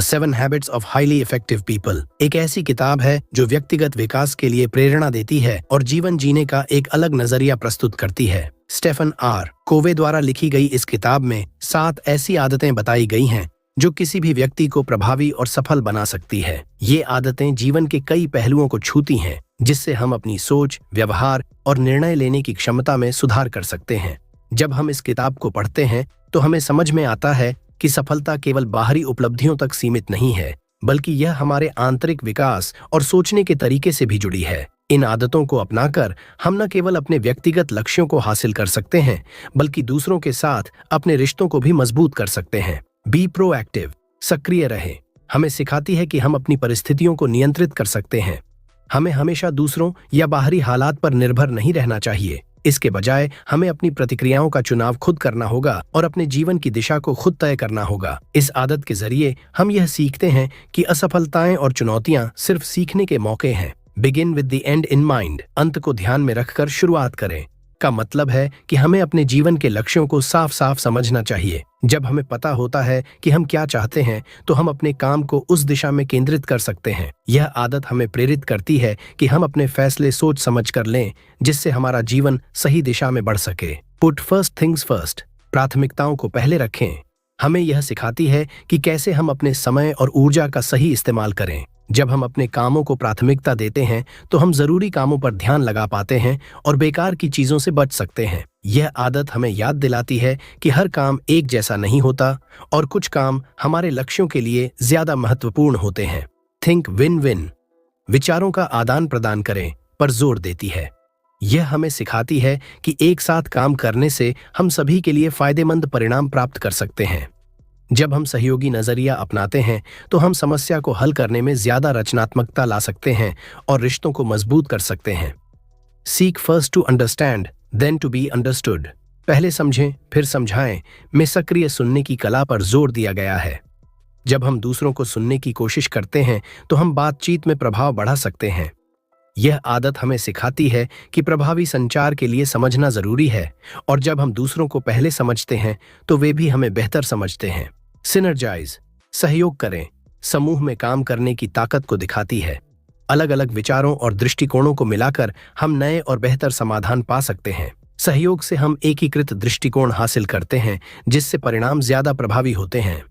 7 habits of highly effective people एक ऐसी किताब है जो व्यक्तिगत विकास के लिए प्रेरणा देती है और जीवन जीने का एक अलग नजरिया प्रस्तुत करती है। स्टेफन आर कोवे द्वारा लिखी गई इस किताब में 7 ऐसी आदतें बताई गई हैं जो किसी भी व्यक्ति को प्रभावी और सफल बना सकती है। ये आदतें जीवन के कई पहलुओं को छूती हैं, जिससे हम अपनी सोच, व्यवहार और निर्णय लेने की क्षमता में सुधार कर सकते हैं। जब हम इस किताब को पढ़ते हैं तो हमें समझ में आता है कि सफलता केवल बाहरी उपलब्धियों तक सीमित नहीं है, बल्कि यह हमारे आंतरिक विकास और सोचने के तरीके से भी जुड़ी है। इन आदतों को अपनाकर हम न केवल अपने व्यक्तिगत लक्ष्यों को हासिल कर सकते हैं, बल्कि दूसरों के साथ अपने रिश्तों को भी मजबूत कर सकते हैं। बी प्रोएक्टिव, सक्रिय रहें, हमें सिखाती है कि हम अपनी परिस्थितियों को नियंत्रित कर सकते हैं। हमें हमेशा दूसरों या बाहरी हालात पर निर्भर नहीं रहना चाहिए। इसके बजाय हमें अपनी प्रतिक्रियाओं का चुनाव खुद करना होगा और अपने जीवन की दिशा को खुद तय करना होगा। इस आदत के जरिए हम यह सीखते हैं कि असफलताएं और चुनौतियां सिर्फ सीखने के मौके हैं। Begin with the and in mind, अंत को ध्यान में रखकर शुरुआत करें का मतलब है कि हमें अपने जीवन के लक्ष्यों को साफ साफ समझना चाहिए। जब हमें पता होता है कि हम क्या चाहते हैं तो हम अपने काम को उस दिशा में केंद्रित कर सकते हैं। यह आदत हमें प्रेरित करती है कि हम अपने फैसले सोच समझ कर लें, जिससे हमारा जीवन सही दिशा में बढ़ सके। पुट फर्स्ट थिंग्स फर्स्ट, प्राथमिकताओं को पहले रखें, हमें यह सिखाती है कि कैसे हम अपने समय और ऊर्जा का सही इस्तेमाल करें। जब हम अपने कामों को प्राथमिकता देते हैं तो हम जरूरी कामों पर ध्यान लगा पाते हैं और बेकार की चीजों से बच सकते हैं। यह आदत हमें याद दिलाती है कि हर काम एक जैसा नहीं होता और कुछ काम हमारे लक्ष्यों के लिए ज्यादा महत्वपूर्ण होते हैं। थिंक विन विन, विचारों का आदान प्रदान करें पर जोर देती है। यह हमें सिखाती है कि एक साथ काम करने से हम सभी के लिए फायदेमंद परिणाम प्राप्त कर सकते हैं। जब हम सहयोगी नजरिया अपनाते हैं तो हम समस्या को हल करने में ज्यादा रचनात्मकता ला सकते हैं और रिश्तों को मजबूत कर सकते हैं। Seek first to understand then to be understood, पहले समझें फिर समझाएं में सक्रिय सुनने की कला पर जोर दिया गया है। जब हम दूसरों को सुनने की कोशिश करते हैं तो हम बातचीत में प्रभाव बढ़ा सकते हैं। यह आदत हमें सिखाती है कि प्रभावी संचार के लिए समझना जरूरी है, और जब हम दूसरों को पहले समझते हैं तो वे भी हमें बेहतर समझते हैं। सिनर्जाइज, सहयोग करें, समूह में काम करने की ताकत को दिखाती है। अलग अलग विचारों और दृष्टिकोणों को मिलाकर हम नए और बेहतर समाधान पा सकते हैं। सहयोग से हम एकीकृत दृष्टिकोण हासिल करते हैं, जिससे परिणाम ज्यादा प्रभावी होते हैं।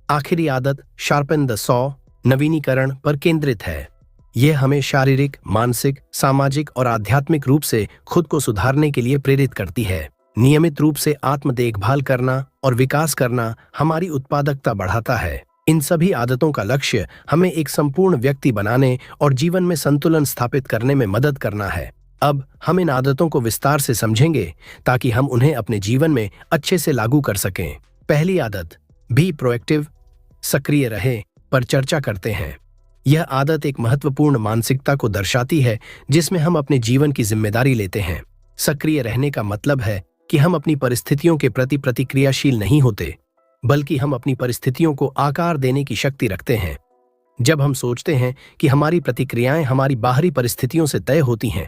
आखिरी आदत शार्पन द सॉ, नवीनीकरण पर केंद्रित है। यह हमें शारीरिक, मानसिक, सामाजिक और आध्यात्मिक रूप से खुद को सुधारने के लिए प्रेरित करती है। नियमित रूप से आत्म देखभाल करना और विकास करना हमारी उत्पादकता बढ़ाता है। इन सभी आदतों का लक्ष्य हमें एक संपूर्ण व्यक्ति बनाने और जीवन में संतुलन स्थापित करने में मदद करना है। अब हम इन आदतों को विस्तार से समझेंगे ताकि हम उन्हें अपने जीवन में अच्छे से लागू कर सकें। पहली आदत, बी प्रोएक्टिव, सक्रिय रहे पर चर्चा करते हैं। यह आदत एक महत्वपूर्ण मानसिकता को दर्शाती है जिसमें हम अपने जीवन की जिम्मेदारी लेते हैं। सक्रिय रहने का मतलब है कि हम अपनी परिस्थितियों के प्रति प्रतिक्रियाशील नहीं होते, बल्कि हम अपनी परिस्थितियों को आकार देने की शक्ति रखते हैं। जब हम सोचते हैं कि हमारी प्रतिक्रियाएं हमारी बाहरी परिस्थितियों से तय होती हैं,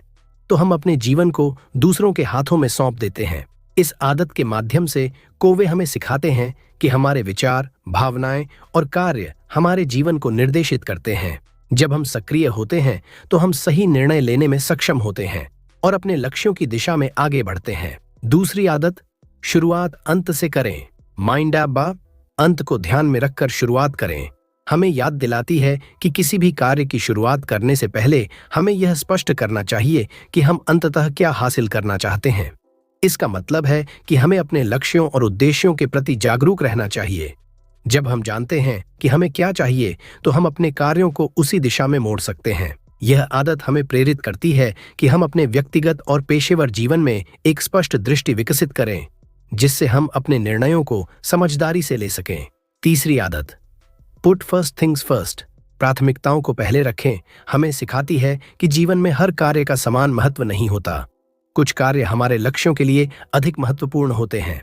तो हम अपने जीवन को दूसरों के हाथों में सौंप देते हैं। इस आदत के माध्यम से कोवे हमें सिखाते हैं कि हमारे विचार, भावनाएं और कार्य हमारे जीवन को निर्देशित करते हैं। जब हम सक्रिय होते हैं तो हम सही निर्णय लेने में सक्षम होते हैं और अपने लक्ष्यों की दिशा में आगे बढ़ते हैं। दूसरी आदत, शुरुआत अंत से करें, माइंड अप, अंत को ध्यान में रखकर शुरुआत करें, हमें याद दिलाती है कि किसी भी कार्य की शुरुआत करने से पहले हमें यह स्पष्ट करना चाहिए कि हम अंततः क्या हासिल करना चाहते हैं। इसका मतलब है कि हमें अपने लक्ष्यों और उद्देश्यों के प्रति जागरूक रहना चाहिए। जब हम जानते हैं कि हमें क्या चाहिए तो हम अपने कार्यों को उसी दिशा में मोड़ सकते हैं। यह आदत हमें प्रेरित करती है कि हम अपने व्यक्तिगत और पेशेवर जीवन में एक स्पष्ट दृष्टि विकसित करें, जिससे हम अपने निर्णयों को समझदारी से ले सकें। तीसरी आदत, पुट फर्स्ट थिंग्स फर्स्ट, प्राथमिकताओं को पहले रखें, हमें सिखाती है कि जीवन में हर कार्य का समान महत्व नहीं होता। कुछ कार्य हमारे लक्ष्यों के लिए अधिक महत्वपूर्ण होते हैं।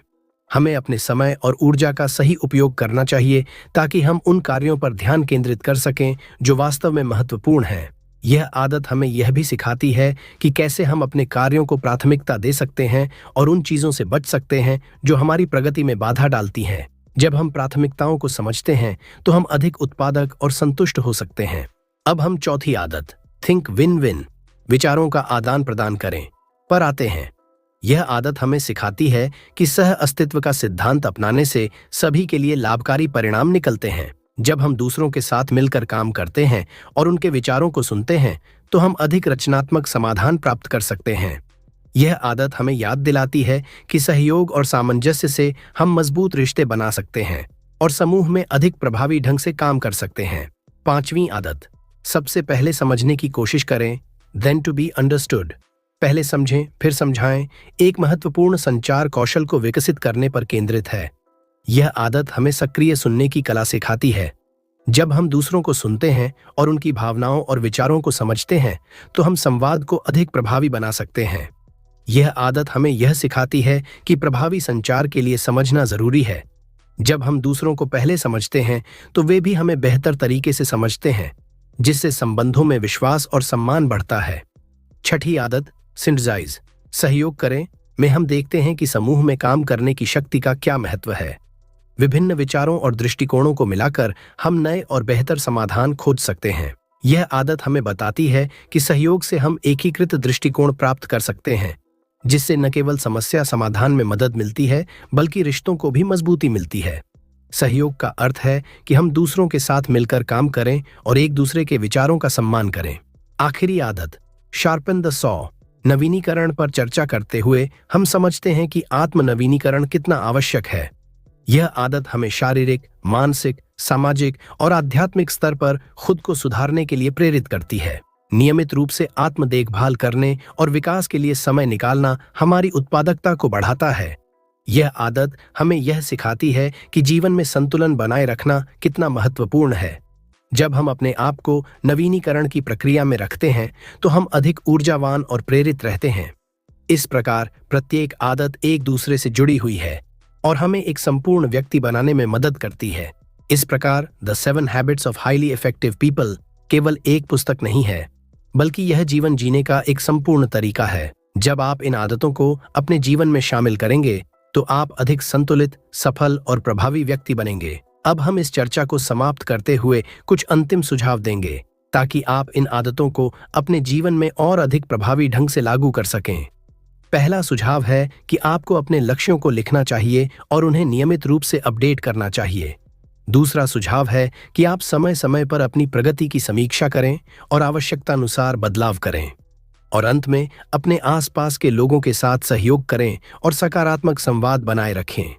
हमें अपने समय और ऊर्जा का सही उपयोग करना चाहिए ताकि हम उन कार्यों पर ध्यान केंद्रित कर सकें जो वास्तव में महत्वपूर्ण हैं। यह आदत हमें यह भी सिखाती है कि कैसे हम अपने कार्यों को प्राथमिकता दे सकते हैं और उन चीजों से बच सकते हैं जो हमारी प्रगति में बाधा डालती हैं। जब हम प्राथमिकताओं को समझते हैं तो हम अधिक उत्पादक और संतुष्ट हो सकते हैं। अब हम चौथी आदत, थिंक विन विन, विचारों का आदान प्रदान करें, पर आते हैं। यह आदत हमें सिखाती है कि सह अस्तित्व का सिद्धांत अपनाने से सभी के लिए लाभकारी परिणाम निकलते हैं। जब हम दूसरों के साथ मिलकर काम करते हैं और उनके विचारों को सुनते हैं तो हम अधिक रचनात्मक समाधान प्राप्त कर सकते हैं। यह आदत हमें याद दिलाती है कि सहयोग और सामंजस्य से हम मजबूत रिश्ते बना सकते हैं और समूह में अधिक प्रभावी ढंग से काम कर सकते हैं। पांचवीं आदत, सबसे पहले समझने की कोशिश करें, देन टू बी अंडरस्टूड। पहले समझें फिर समझाएं एक महत्वपूर्ण संचार कौशल को विकसित करने पर केंद्रित है। यह आदत हमें सक्रिय सुनने की कला सिखाती है। जब हम दूसरों को सुनते हैं और उनकी भावनाओं और विचारों को समझते हैं तो हम संवाद को अधिक प्रभावी बना सकते हैं। यह आदत हमें यह सिखाती है कि प्रभावी संचार के लिए समझना जरूरी है। जब हम दूसरों को पहले समझते हैं तो वे भी हमें बेहतर तरीके से समझते हैं, जिससे संबंधों में विश्वास और सम्मान बढ़ता है। छठी आदत, सिंथेसाइज, सहयोग करें, में हम देखते हैं कि समूह में काम करने की शक्ति का क्या महत्व है। विभिन्न विचारों और दृष्टिकोणों को मिलाकर हम नए और बेहतर समाधान खोज सकते हैं। यह आदत हमें बताती है कि सहयोग से हम एकीकृत दृष्टिकोण प्राप्त कर सकते हैं, जिससे न केवल समस्या समाधान में मदद मिलती है बल्कि रिश्तों को भी मजबूती मिलती है। सहयोग का अर्थ है कि हम दूसरों के साथ मिलकर काम करें और एक दूसरे के विचारों का सम्मान करें। आखिरी आदत, शार्पन द सॉ, नवीनीकरण पर चर्चा करते हुए हम समझते हैं कि आत्म नवीनीकरण कितना आवश्यक है। यह आदत हमें शारीरिक, मानसिक, सामाजिक और आध्यात्मिक स्तर पर खुद को सुधारने के लिए प्रेरित करती है। नियमित रूप से आत्म देखभाल करने और विकास के लिए समय निकालना हमारी उत्पादकता को बढ़ाता है। यह आदत हमें यह सिखाती है कि जीवन में संतुलन बनाए रखना कितना महत्वपूर्ण है। जब हम अपने आप को नवीनीकरण की प्रक्रिया में रखते हैं तो हम अधिक ऊर्जावान और प्रेरित रहते हैं। इस प्रकार प्रत्येक आदत एक दूसरे से जुड़ी हुई है और हमें एक संपूर्ण व्यक्ति बनाने में मदद करती है। इस प्रकार the 7 habits of highly effective people केवल एक पुस्तक नहीं है, बल्कि यह जीवन जीने का एक संपूर्ण तरीका है। जब आप इन आदतों को अपने जीवन में शामिल करेंगे तो आप अधिक संतुलित, सफल और प्रभावी व्यक्ति बनेंगे। अब हम इस चर्चा को समाप्त करते हुए कुछ अंतिम सुझाव देंगे ताकि आप इन आदतों को अपने जीवन में और अधिक प्रभावी ढंग से लागू कर सकें। पहला सुझाव है कि आपको अपने लक्ष्यों को लिखना चाहिए और उन्हें नियमित रूप से अपडेट करना चाहिए। दूसरा सुझाव है कि आप समय समय पर अपनी प्रगति की समीक्षा करें और आवश्यकतानुसार बदलाव करें। और अंत में अपने आसपास के लोगों के साथ सहयोग करें और सकारात्मक संवाद बनाए रखें।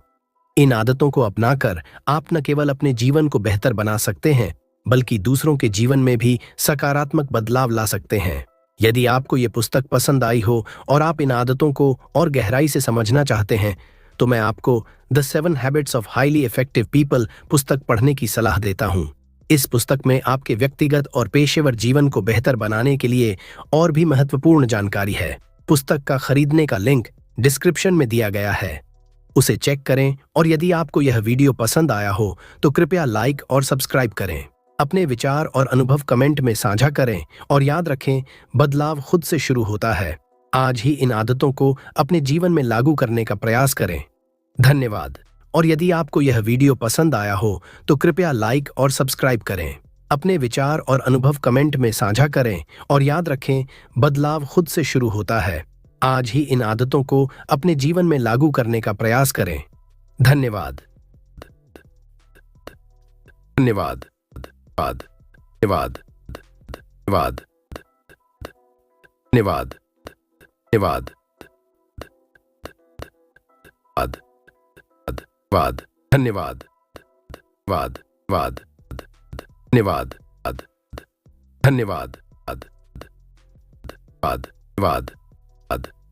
इन आदतों को अपनाकर आप न केवल अपने जीवन को बेहतर बना सकते हैं बल्कि दूसरों के जीवन में भी सकारात्मक बदलाव ला सकते हैं। यदि आपको ये पुस्तक पसंद आई हो और आप इन आदतों को और गहराई से समझना चाहते हैं तो मैं आपको the 7 habits of highly effective people पुस्तक पढ़ने की सलाह देता हूँ। इस पुस्तक में आपके व्यक्तिगत और पेशेवर जीवन को बेहतर बनाने के लिए और भी महत्वपूर्ण जानकारी है। पुस्तक का खरीदने का लिंक डिस्क्रिप्शन में दिया गया है, उसे चेक करें। और यदि आपको यह वीडियो पसंद आया हो तो कृपया लाइक और सब्सक्राइब करें। अपने विचार और अनुभव कमेंट में साझा करें और याद रखें, बदलाव खुद से शुरू होता है। आज ही इन आदतों को अपने जीवन में लागू करने का प्रयास करें। धन्यवाद। और यदि आपको यह वीडियो पसंद आया हो तो कृपया लाइक और सब्सक्राइब करें। अपने विचार और अनुभव कमेंट में साझा करें और याद रखें, बदलाव खुद से शुरू होता है। आज ही इन आदतों को अपने जीवन में लागू करने का प्रयास करें। धन्यवाद। धन्यवाद। धन्यवाद। धन्यवाद। धन्यवाद। धन्यवाद। धन्यवाद। धन्यवाद। धन्यवाद। धन्यवाद। धन्यवाद।